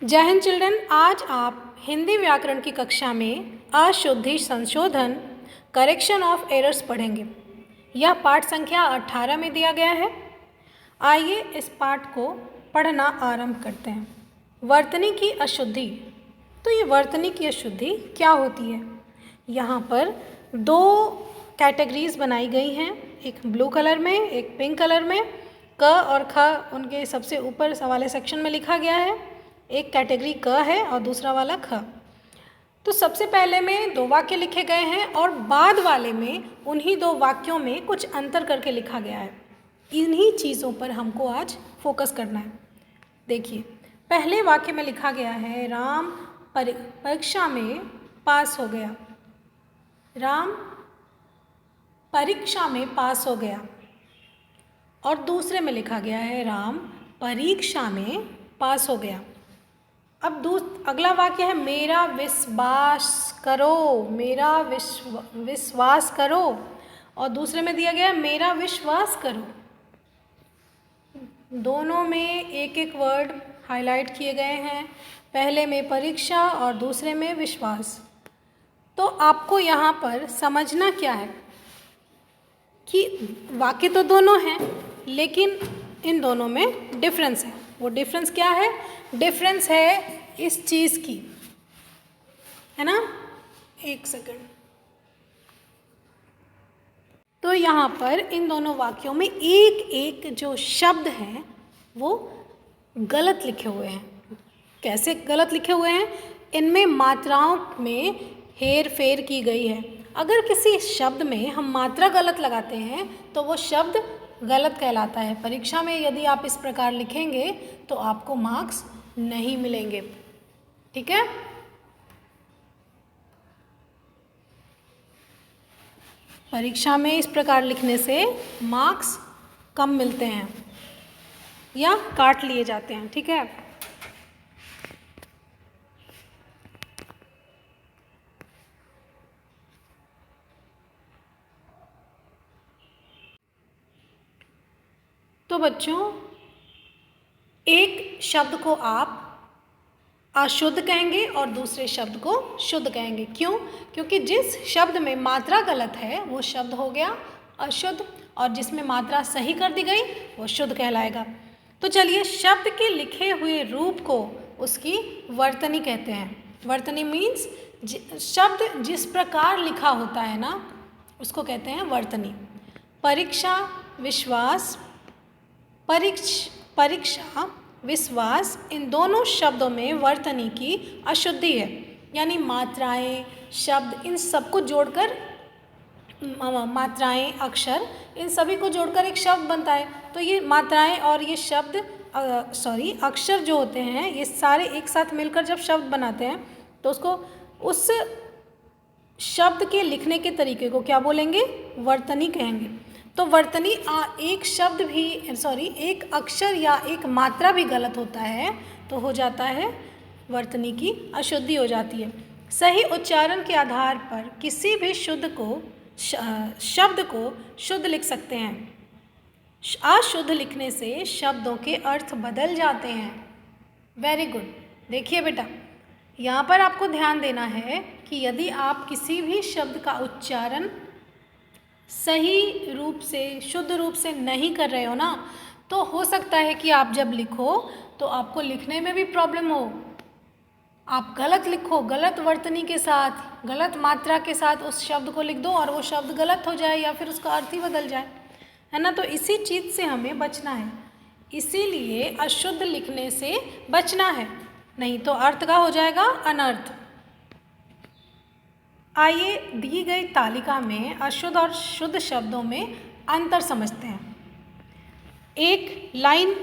जय हिंद चिल्ड्रन। आज आप हिंदी व्याकरण की कक्षा में अशुद्धि संशोधन करेक्शन ऑफ एरर्स पढ़ेंगे। यह पाठ संख्या 18 में दिया गया है। आइए इस पाठ को पढ़ना आरंभ करते हैं। वर्तनी की अशुद्धि। तो ये वर्तनी की अशुद्धि क्या होती है? यहाँ पर दो कैटेगरीज बनाई गई हैं, एक ब्लू कलर में, एक पिंक कलर में। क और ख उनके सबसे ऊपर वाले सेक्शन में लिखा गया है। एक कैटेगरी क है और दूसरा वाला ख। तो सबसे पहले में दो वाक्य लिखे गए हैं और बाद वाले में उन्हीं दो वाक्यों में कुछ अंतर करके लिखा गया है। इन्हीं चीज़ों पर हमको आज फोकस करना है। देखिए, पहले वाक्य में लिखा गया है राम परीक्षा में पास हो गया। राम परीक्षा में पास हो गया। और दूसरे में लिखा गया है राम परीक्षा में पास हो गया। अब अगला वाक्य है मेरा विश्वास करो, मेरा विश्वास करो। और दूसरे में दिया गया है मेरा विश्वास करो। दोनों में एक एक वर्ड हाईलाइट किए गए हैं, पहले में परीक्षा और दूसरे में विश्वास। तो आपको यहाँ पर समझना क्या है कि वाक्य तो दोनों हैं, लेकिन इन दोनों में डिफरेंस है। वो डिफरेंस क्या है? डिफरेंस है इस चीज़ की, है ना? एक सेकंड। तो यहाँ पर इन दोनों वाक्यों में एक एक जो शब्द हैं वो गलत लिखे हुए हैं। कैसे गलत लिखे हुए हैं? इनमें मात्राओं में हेर फेर की गई है। अगर किसी शब्द में हम मात्रा गलत लगाते हैं तो वो शब्द गलत कहलाता है। परीक्षा में यदि आप इस प्रकार लिखेंगे तो आपको मार्क्स नहीं मिलेंगे। ठीक है? परीक्षा में इस प्रकार लिखने से मार्क्स कम मिलते हैं या काट लिए जाते हैं। ठीक है? तो बच्चों, एक शब्द को आप अशुद्ध कहेंगे और दूसरे शब्द को शुद्ध कहेंगे। क्यों? क्योंकि जिस शब्द में मात्रा गलत है वो शब्द हो गया अशुद्ध, और जिसमें मात्रा सही कर दी गई वो शुद्ध कहलाएगा। तो चलिए, शब्द के लिखे हुए रूप को उसकी वर्तनी कहते हैं। वर्तनी मीन्स शब्द जिस प्रकार लिखा होता है ना, उसको कहते हैं वर्तनी। परीक्षा, विश्वास, परीक्षा, विश्वास, इन दोनों शब्दों में वर्तनी की अशुद्धि है। यानी मात्राएं, शब्द, इन सबको जोड़कर मात्राएं, अक्षर, इन सभी को जोड़कर एक शब्द बनता है। तो ये मात्राएं और ये शब्द अक्षर जो होते हैं, ये सारे एक साथ मिलकर जब शब्द बनाते हैं तो उसको, उस शब्द के लिखने के तरीके को क्या बोलेंगे? वर्तनी कहेंगे। तो वर्तनी एक शब्द भी एक अक्षर या एक मात्रा भी गलत होता है तो हो जाता है वर्तनी की अशुद्धि हो जाती है। सही उच्चारण के आधार पर किसी भी शब्द को शुद्ध लिख सकते हैं। अशुद्ध लिखने से शब्दों के अर्थ बदल जाते हैं। Very good. देखिए बेटा, यहाँ पर आपको ध्यान देना है कि यदि आप किसी भी शब्द का उच्चारण सही रूप से, शुद्ध रूप से नहीं कर रहे हो ना, तो हो सकता है कि आप जब लिखो तो आपको लिखने में भी प्रॉब्लम हो। आप गलत लिखो, गलत वर्तनी के साथ, गलत मात्रा के साथ उस शब्द को लिख दो और वो शब्द गलत हो जाए या फिर उसका अर्थ ही बदल जाए, है ना? तो इसी चीज़ से हमें बचना है। इसीलिए अशुद्ध लिखने से बचना है, नहीं तो अर्थ का हो जाएगा अनर्थ। आइए दी गई तालिका में अशुद्ध और शुद्ध शब्दों में अंतर समझते हैं। एक लाइन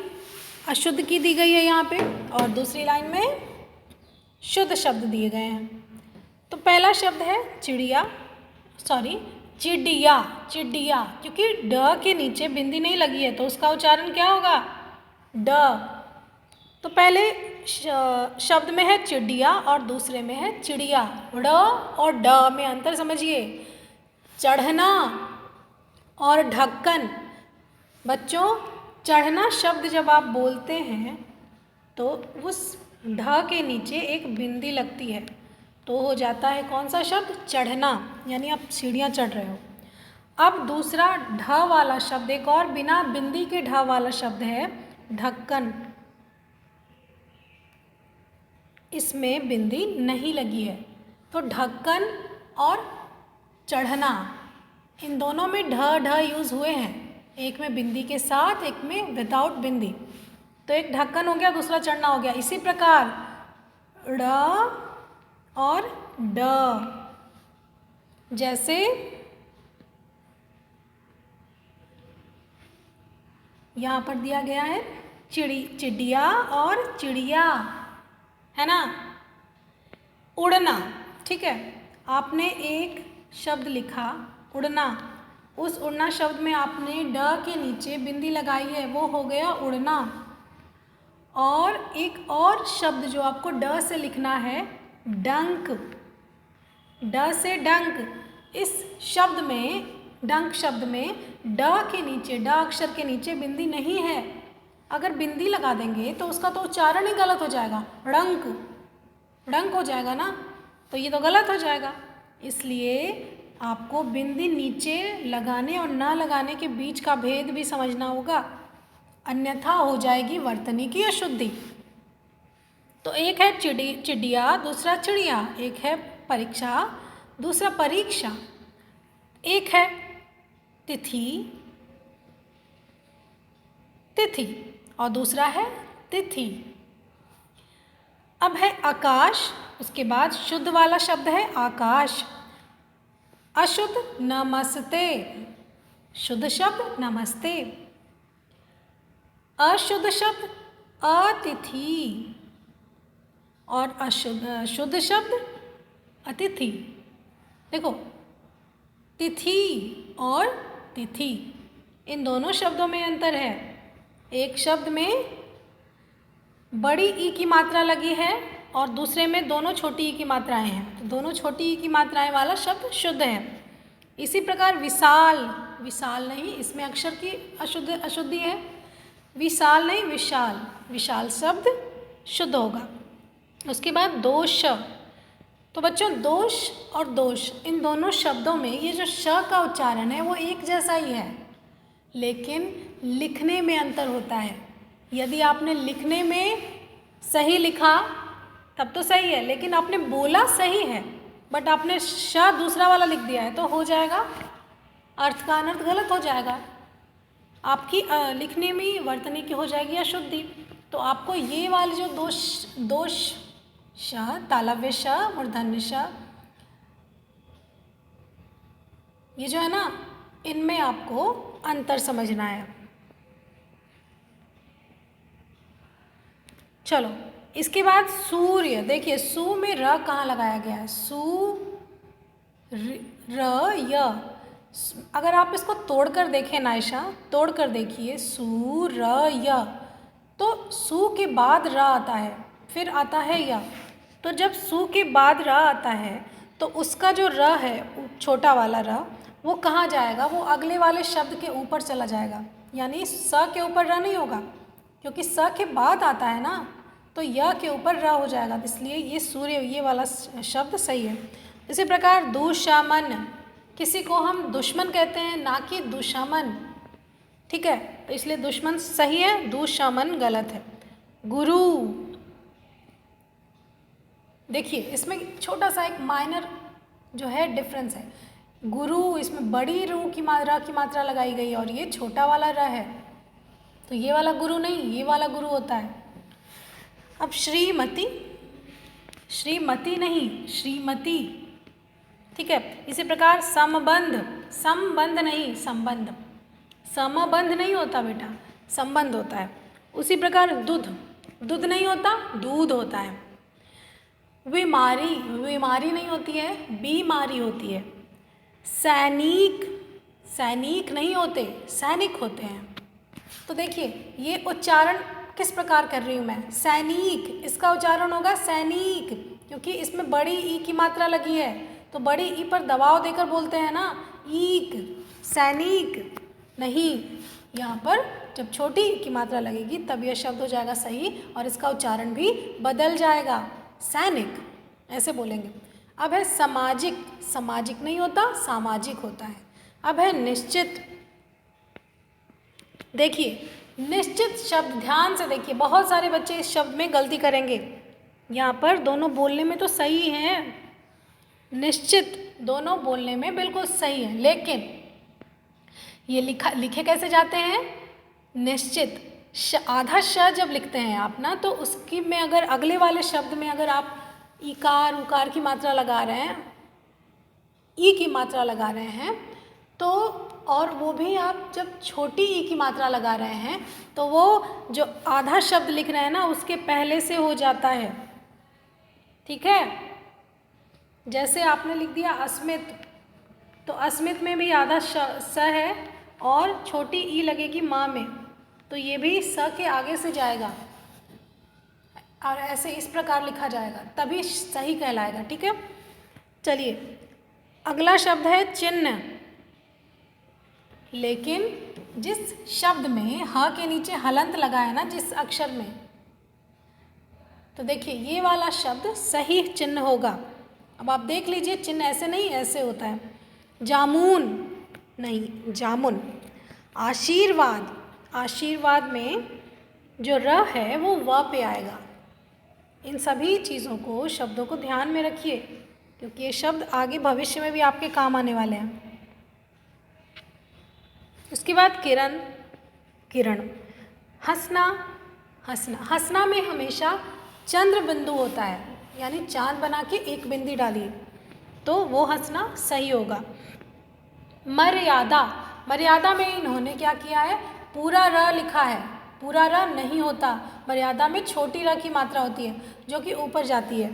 अशुद्ध की दी गई है यहाँ पे और दूसरी लाइन में शुद्ध शब्द दिए गए हैं। तो पहला शब्द है चिड़िया, चिड़िया, चिड़िया, क्योंकि ड के नीचे बिंदी नहीं लगी है तो उसका उच्चारण क्या होगा? ड। तो पहले शब्द में है चिड़िया और दूसरे में है चिड़िया। ड़ और ड में अंतर समझिए। चढ़ना और ढक्कन। बच्चों, चढ़ना शब्द जब आप बोलते हैं तो उस ढ के नीचे एक बिंदी लगती है तो हो जाता है कौन सा शब्द? चढ़ना, यानी आप सीढ़ियाँ चढ़ रहे हो। अब दूसरा ढ वाला शब्द, एक और बिना बिंदी के ढ वाला शब्द है ढक्कन। इसमें बिंदी नहीं लगी है, तो ढक्कन और चढ़ना इन दोनों में ढ ढ यूज़ हुए हैं, एक में बिंदी के साथ, एक में विदाउट बिंदी। तो एक ढक्कन हो गया, दूसरा चढ़ना हो गया। इसी प्रकार ड़ और ड, जैसे यहाँ पर दिया गया है चिड़िया और चिड़िया, है ना। उड़ना, ठीक है, आपने एक शब्द लिखा उड़ना, उस उड़ना शब्द में आपने ड के नीचे बिंदी लगाई है, वो हो गया उड़ना। और एक और शब्द जो आपको ड से लिखना है डंक, ड से डंक। इस शब्द में, डंक शब्द में ड के नीचे, ड अक्षर के नीचे बिंदी नहीं है। अगर बिंदी लगा देंगे तो उसका तो उच्चारण ही गलत हो जाएगा, डंक डंक हो जाएगा ना, तो ये तो गलत हो जाएगा। इसलिए आपको बिंदी नीचे लगाने और ना लगाने के बीच का भेद भी समझना होगा, अन्यथा हो जाएगी वर्तनी की अशुद्धि। तो एक है चिड़िया, दूसरा चिड़िया, एक है परीक्षा, दूसरा परीक्षा, एक है तिथि तिथि और दूसरा है तिथि। अब है आकाश, उसके बाद शुद्ध वाला शब्द है आकाश। अशुद्ध नमस्ते, शुद्ध शब्द नमस्ते। अशुद्ध शब्द अतिथि और शुद्ध शब्द अतिथि। देखो, तिथि और तिथि इन दोनों शब्दों में अंतर है। एक शब्द में बड़ी ई की मात्रा लगी है और दूसरे में दोनों छोटी ई की मात्राएं हैं, तो दोनों छोटी ई की मात्राएं वाला शब्द शुद्ध है। इसी प्रकार विशाल, विशाल नहीं, इसमें अक्षर की अशुद्धि है, विशाल नहीं विशाल, विशाल शब्द शुद्ध होगा। उसके बाद दोष, तो बच्चों दोष और दोष इन दोनों शब्दों में ये जो श का उच्चारण है वो एक जैसा ही है, लेकिन लिखने में अंतर होता है। यदि आपने लिखने में सही लिखा तब तो सही है, लेकिन आपने बोला सही है बट आपने श दूसरा वाला लिख दिया है तो हो जाएगा, अर्थ का अनर्थ गलत हो जाएगा, आपकी लिखने में वर्तनी की हो जाएगी अशुद्धि। तो आपको ये वाले जो दोष श, तालव्य श, मूर्धन्य श, ये जो है ना, इनमें आपको अंतर समझना है। चलो, इसके बाद सूर्य, देखिए सू में र कहाँ लगाया गया है, सू र य। अगर आप इसको तोड़कर देखें नायशा, तोड़कर देखिए सू र य, तो सू के बाद र आता है, फिर आता है य। तो जब सू के बाद र आता है तो उसका जो र है, छोटा वाला र, वो कहाँ जाएगा, वो अगले वाले शब्द के ऊपर चला जाएगा, यानी स के ऊपर र नहीं होगा, क्योंकि स के बाद आता है ना, तो य के ऊपर र हो जाएगा, इसलिए ये सूर्य ये वाला शब्द सही है। इसी प्रकार दुश्मन, किसी को हम दुश्मन कहते हैं ना कि दुश्मन, ठीक है, तो इसलिए दुश्मन सही है, दुश्मन गलत है। गुरु, देखिए इसमें छोटा सा एक माइनर जो है डिफरेंस है, गुरु इसमें बड़ी रू की मात्रा लगाई गई और ये छोटा वाला र है, तो ये वाला गुरु नहीं, ये वाला गुरु होता है। अब श्रीमती, श्रीमती नहीं श्रीमती, ठीक है। इसी प्रकार समबंध, संबंध नहीं संबंध, समबंध नहीं होता बेटा, संबंध होता है। उसी प्रकार दूध, दूध नहीं होता दूध होता है। बीमारी, बीमारी नहीं होती है बीमारी होती है। सैनिक, सैनिक नहीं होते सैनिक होते हैं। तो देखिए ये उच्चारण किस प्रकार कर रही हूँ मैं, सैनिक, इसका उच्चारण होगा सैनिक, क्योंकि इसमें बड़ी ई की मात्रा लगी है, तो बड़ी ई पर दबाव देकर बोलते हैं ना, ईक, सैनिक नहीं, यहाँ पर जब छोटी ई की मात्रा लगेगी तब यह शब्द हो जाएगा सही और इसका उच्चारण भी बदल जाएगा। सैनिक ऐसे बोलेंगे। अब है सामाजिक, सामाजिक नहीं होता सामाजिक होता है। अब है निश्चित। देखिए निश्चित शब्द ध्यान से देखिए, बहुत सारे बच्चे इस शब्द में गलती करेंगे। यहाँ पर दोनों बोलने में तो सही हैं, निश्चित दोनों बोलने में बिल्कुल सही है, लेकिन ये लिखे कैसे जाते हैं? निश्चित आधा श जब लिखते हैं आप ना, तो उसकी में अगर अगले वाले शब्द में अगर आप इकार उकार की मात्रा लगा रहे हैं, ई की मात्रा लगा रहे हैं, तो और वो भी आप जब छोटी ई की मात्रा लगा रहे हैं तो वो जो आधा शब्द लिख रहे हैं ना उसके पहले से हो जाता है। ठीक है, जैसे आपने लिख दिया अस्मित, तो अस्मित में भी आधा स है और छोटी ई लगेगी माँ में, तो ये भी स के आगे से जाएगा और ऐसे इस प्रकार लिखा जाएगा तभी सही कहलाएगा। ठीक है, चलिए अगला शब्द है चिन्ह। लेकिन जिस शब्द में ह के नीचे हलंत लगा है ना, जिस अक्षर में, तो देखिए ये वाला शब्द सही चिन्ह होगा। अब आप देख लीजिए, चिन्ह ऐसे नहीं ऐसे होता है। जामुन नहीं, जामुन। आशीर्वाद, आशीर्वाद में जो र है वो व पे आएगा। इन सभी चीज़ों को, शब्दों को ध्यान में रखिए क्योंकि ये शब्द आगे भविष्य में भी आपके काम आने वाले हैं। उसके बाद किरण, किरण। हंसना, हंसना, हंसना में हमेशा चंद्र बिंदु होता है, यानी चांद बना के एक बिंदी डालिए तो वो हंसना सही होगा। मर्यादा, मर्यादा में इन्होंने क्या किया है, पूरा र लिखा है, पूरा र नहीं होता, मर्यादा में छोटी र की मात्रा होती है जो कि ऊपर जाती है।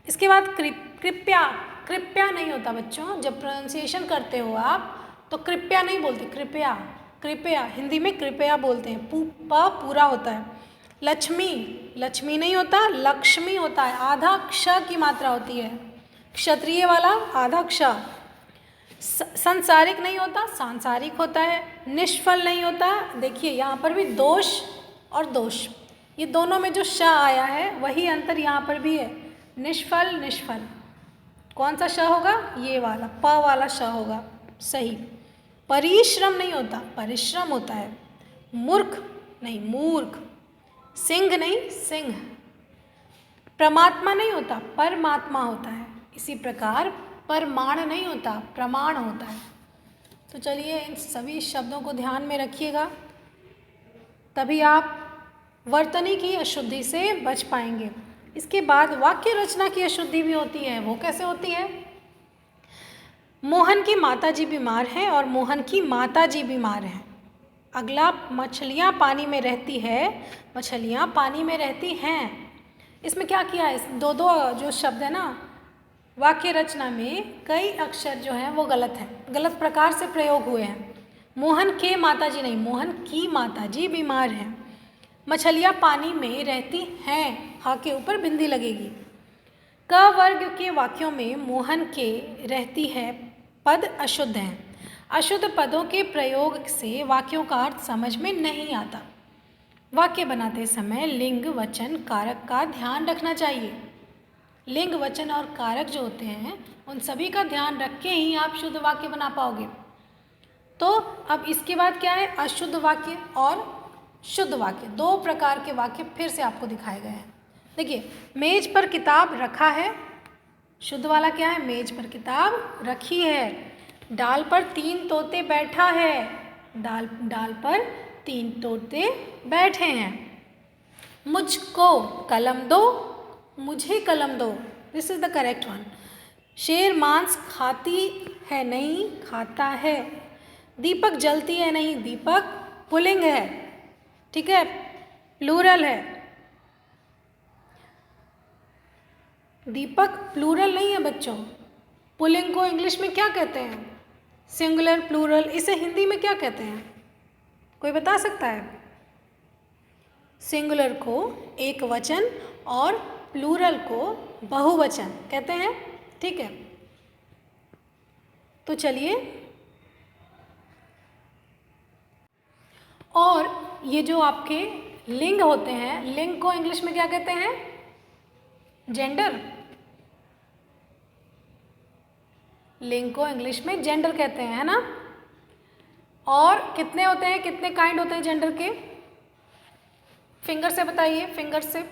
इसके बाद कृपया, कृपया नहीं होता बच्चों, जब प्रोनाउंसिएशन करते हो आप तो कृपया नहीं बोलते, कृपया, कृपया हिंदी में कृपया बोलते हैं, प पूरा होता है। लक्ष्मी, लक्ष्मी नहीं होता, लक्ष्मी होता है, आधा क्ष की मात्रा होती है, क्षत्रिय वाला आधा क्ष। संसारिक नहीं होता, सांसारिक होता है। निष्फल नहीं होता, देखिए यहाँ पर भी दोष और दोष, ये दोनों में जो श आया है वही अंतर यहाँ पर भी है। निष्फल, निष्फल कौन सा श होगा? ये वाला, प वाला श होगा सही। परिश्रम नहीं होता, परिश्रम होता है। मूर्ख नहीं, मूर्ख। सिंह नहीं, सिंह। परमात्मा नहीं होता, परमात्मा होता है। इसी प्रकार परमाण नहीं होता, प्रमाण होता है। तो चलिए इन सभी शब्दों को ध्यान में रखिएगा, तभी आप वर्तनी की अशुद्धि से बच पाएंगे। इसके बाद वाक्य रचना की अशुद्धि भी होती है। वो कैसे होती है? मोहन की माताजी बीमार हैं और मोहन की माताजी बीमार हैं। अगला, मछलियाँ पानी में रहती है, मछलियाँ पानी में रहती हैं। इसमें क्या किया है, दो दो जो शब्द है ना वाक्य रचना में, कई अक्षर जो हैं वो गलत हैं, गलत प्रकार से प्रयोग हुए हैं। मोहन के माताजी नहीं, मोहन की माताजी बीमार हैं। मछलियाँ पानी में रहती हैं, हा के ऊपर बिंदी लगेगी। क वर्ग के वाक्यों में मोहन के रहती है पद अशुद्ध हैं। अशुद्ध पदों के प्रयोग से वाक्यों का अर्थ समझ में नहीं आता। वाक्य बनाते समय लिंग, वचन, कारक का ध्यान रखना चाहिए। लिंग, वचन और कारक जो होते हैं उन सभी का ध्यान रख के ही आप शुद्ध वाक्य बना पाओगे। तो अब इसके बाद क्या है, अशुद्ध वाक्य और शुद्ध वाक्य, दो प्रकार के वाक्य फिर से आपको दिखाए गए हैं। देखिए, मेज पर किताब रखा है, शुद्ध वाला क्या है, मेज पर किताब रखी है। डाल पर 3 तोते बैठा है, डाल पर 3 तोते बैठे हैं। मुझको कलम दो, मुझे कलम दो, this is the correct one. शेर मांस खाती है नहीं, खाता है। दीपक जलती है नहीं, दीपक पुल्लिंग है, ठीक है, प्लूरल है। दीपक प्लूरल नहीं है बच्चों। पुल्लिंग को इंग्लिश में क्या कहते हैं? Singular, plural. इसे हिंदी में क्या कहते हैं? कोई बता सकता है? सिंगुलर को एक वचन और प्लूरल को बहुवचन कहते हैं, ठीक है। तो चलिए और ये जो आपके लिंग होते हैं, लिंग को इंग्लिश में क्या कहते हैं? जेंडर। लिंग को इंग्लिश में जेंडर कहते हैं, है ना। और कितने होते हैं, कितने काइंड होते हैं जेंडर के? फिंगर से बताइए, फिंगर से,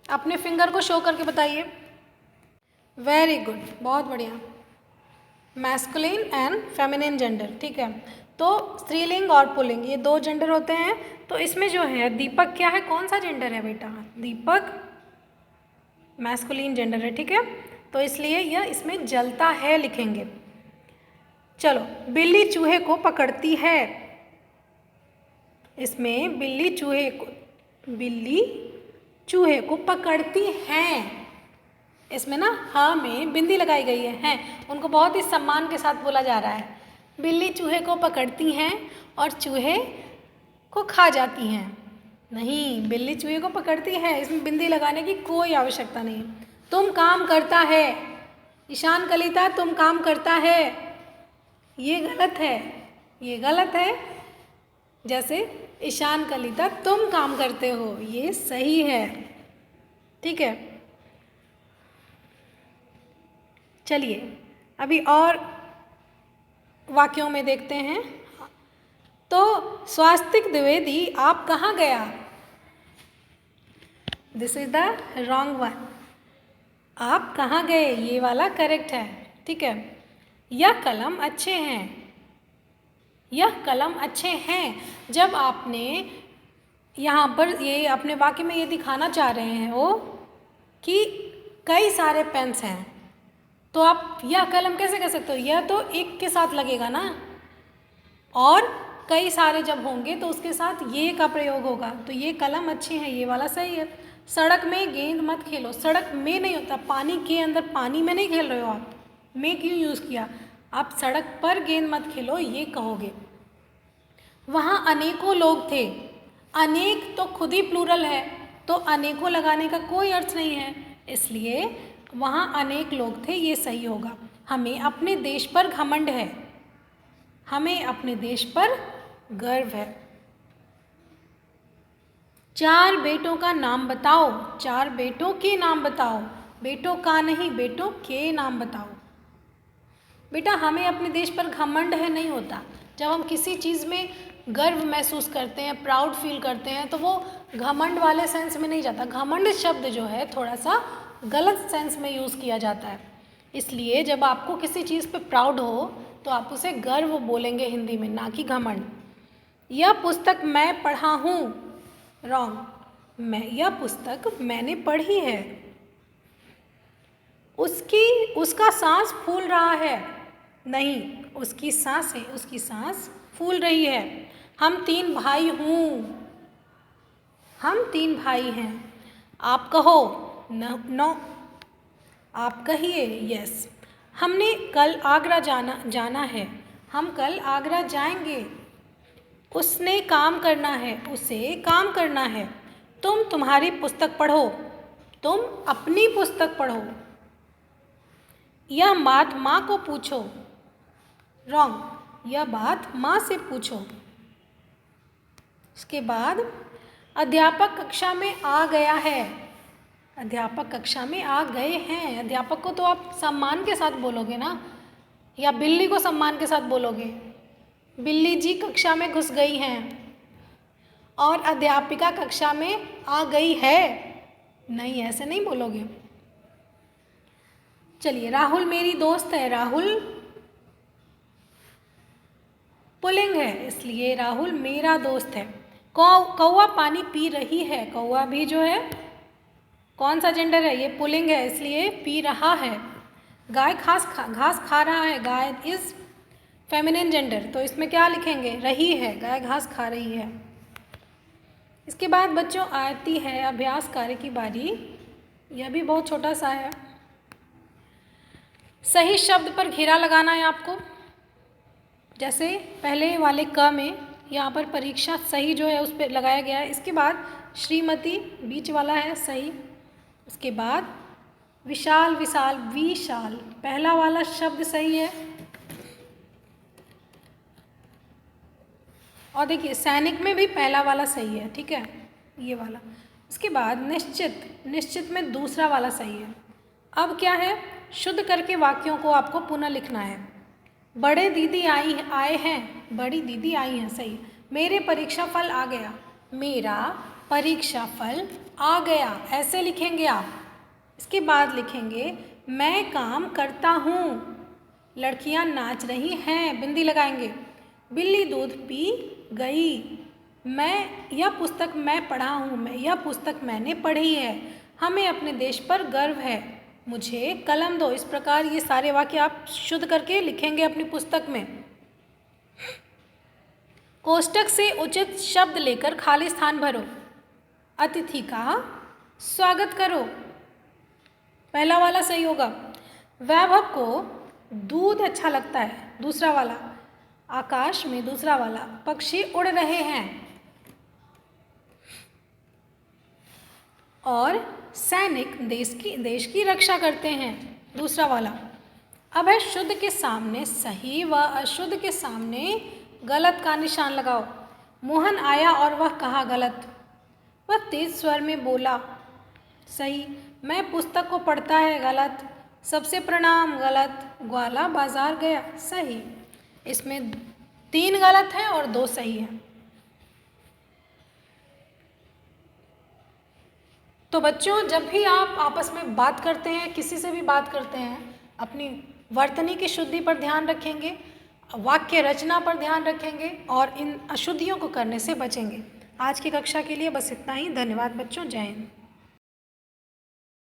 अपने फिंगर को शो करके बताइए। वेरी गुड, बहुत बढ़िया। मैस्कुलिन एंड फेमिनिन जेंडर, ठीक है। तो स्त्रीलिंग और पुल्लिंग ये दो जेंडर होते हैं। तो इसमें जो है दीपक क्या है, कौन सा जेंडर है बेटा? दीपक मैस्कुलिन जेंडर है, ठीक है। तो इसलिए यह इसमें जलता है लिखेंगे। चलो, बिल्ली चूहे को पकड़ती है। इसमें बिल्ली चूहे को पकड़ती हैं। इसमें ना हाँ में बिंदी लगाई गई है, हैं उनको बहुत ही सम्मान के साथ बोला जा रहा है। बिल्ली चूहे को पकड़ती हैं और चूहे को खा जाती हैं। नहीं, बिल्ली चूहे को पकड़ती है, इसमें बिंदी लगाने की कोई आवश्यकता नहीं। तुम काम करता है, ईशान कलिता तुम काम करता है, ये गलत है, ये गलत है। जैसे ईशान कलिता तुम काम करते हो, ये सही है, ठीक है। चलिए अभी और वाक्यों में देखते हैं। तो स्वास्तिक द्विवेदी आप कहाँ गया? This is the wrong one. आप कहाँ गए, ये वाला करेक्ट है, ठीक है। यह कलम अच्छे हैं, यह कलम अच्छे हैं। जब आपने यहाँ पर ये अपने वाक्य में ये दिखाना चाह रहे हैं वो कि कई सारे पेन्स हैं, तो आप यह कलम कैसे कह सकते हो? यह तो एक के साथ लगेगा ना, और कई सारे जब होंगे तो उसके साथ ये का प्रयोग होगा। तो ये कलम अच्छे हैं, ये वाला सही है। सड़क में गेंद मत खेलो, सड़क में नहीं होता, पानी के अंदर, पानी में नहीं खेल रहे हो आप, में क्यों यूज़ किया? आप सड़क पर गेंद मत खेलो ये कहोगे। वहाँ अनेकों लोग थे, अनेक तो खुद ही प्लूरल है, तो अनेकों लगाने का कोई अर्थ नहीं है, इसलिए वहाँ अनेक लोग थे, ये सही होगा। हमें अपने देश पर घमंड है, हमें अपने देश पर गर्व है। 4 बेटों का नाम बताओ, 4 बेटों के नाम बताओ, बेटों का नहीं, बेटों के नाम बताओ। बेटा हमें अपने देश पर घमंड है नहीं होता, जब हम किसी चीज़ में गर्व महसूस करते हैं, प्राउड फील करते हैं, तो वो घमंड वाले सेंस में नहीं जाता। घमंड शब्द जो है थोड़ा सा गलत सेंस में यूज़ किया जाता है, इसलिए जब आपको किसी चीज़ पे प्राउड हो तो आप उसे गर्व बोलेंगे हिंदी में, ना कि घमंड। यह पुस्तक मैं पढ़ा हूँ, रॉन्ग। यह पुस्तक मैंने पढ़ी है। उसका सांस फूल रहा है, नहीं, उसकी सांस फूल रही है। हम 3 भाई हूँ, हम 3 भाई हैं। आप कहो, नो, आप कहिए यस। हमने कल आगरा जाना है, हम कल आगरा जाएंगे। उसने काम करना है, उसे काम करना है। तुम तुम्हारी पुस्तक पढ़ो, तुम अपनी पुस्तक पढ़ो। यह बात माँ को पूछो, रॉन्ग, यह बात माँ से पूछो। इसके बाद अध्यापक कक्षा में आ गया है, अध्यापक कक्षा में आ गए हैं। अध्यापक को तो आप सम्मान के साथ बोलोगे ना, या बिल्ली को सम्मान के साथ बोलोगे, बिल्ली जी कक्षा में घुस गई हैं, और अध्यापिका कक्षा में आ गई है, नहीं, ऐसे नहीं बोलोगे। चलिए, राहुल मेरी दोस्त है, राहुल पुल्लिंग है, इसलिए राहुल मेरा दोस्त है। कौवा पानी पी रही है, कौवा भी जो है कौन सा जेंडर है? ये पुल्लिंग है, इसलिए पी रहा है। गाय घास खा रहा है, गाय इज फेमिनिन जेंडर, तो इसमें क्या लिखेंगे? रही है, गाय घास खा रही है। इसके बाद बच्चों आती है अभ्यास कार्य की बारी। यह भी बहुत छोटा सा है। सही शब्द पर घेरा लगाना है आपको। जैसे पहले वाले क में यहाँ पर परीक्षा सही जो है उस पर लगाया गया है। इसके बाद श्रीमती बीच वाला है सही। उसके बाद विशाल विशाल पहला वाला शब्द सही है। और देखिए सैनिक में भी पहला वाला सही है, ठीक है, ये वाला। इसके बाद निश्चित, निश्चित में दूसरा वाला सही है। अब क्या है, शुद्ध करके वाक्यों को आपको पुनः लिखना है। बड़े दीदी आए हैं, बड़ी दीदी आई हैं, सही। मेरे परीक्षा फल आ गया, मेरा परीक्षा फल आ गया, ऐसे लिखेंगे आप। इसके बाद लिखेंगे मैं काम करता हूँ, लड़कियाँ नाच रही हैं, बिंदी लगाएंगे। बिल्ली दूध पी गई, यह पुस्तक मैं पढ़ा हूँ, यह पुस्तक मैंने पढ़ी है, हमें अपने देश पर गर्व है, मुझे कलम दो। इस प्रकार ये सारे वाक्य आप शुद्ध करके लिखेंगे अपनी पुस्तक में। कोष्टक से उचित शब्द लेकर खाली स्थान भरो। अतिथि का स्वागत करो, पहला वाला सही होगा। वैभव को दूध अच्छा लगता है, दूसरा वाला। आकाश में, दूसरा वाला। पक्षी उड़ रहे हैं, और सैनिक देश की रक्षा करते हैं, दूसरा वाला। अब है शुद्ध के सामने सही व अशुद्ध के सामने गलत का निशान लगाओ। मोहन आया और वह कहा, गलत। वह तेज स्वर में बोला, सही। मैं पुस्तक को पढ़ता है, गलत। सबसे प्रणाम, गलत। ग्वाला बाजार गया, सही। इसमें 3 गलत हैं और 2 सही हैं। तो बच्चों, जब भी आप आपस में बात करते हैं, किसी से भी बात करते हैं, अपनी वर्तनी की शुद्धि पर ध्यान रखेंगे, वाक्य रचना पर ध्यान रखेंगे और इन अशुद्धियों को करने से बचेंगे। आज की कक्षा के लिए बस इतना ही। धन्यवाद बच्चों, जय हिंद।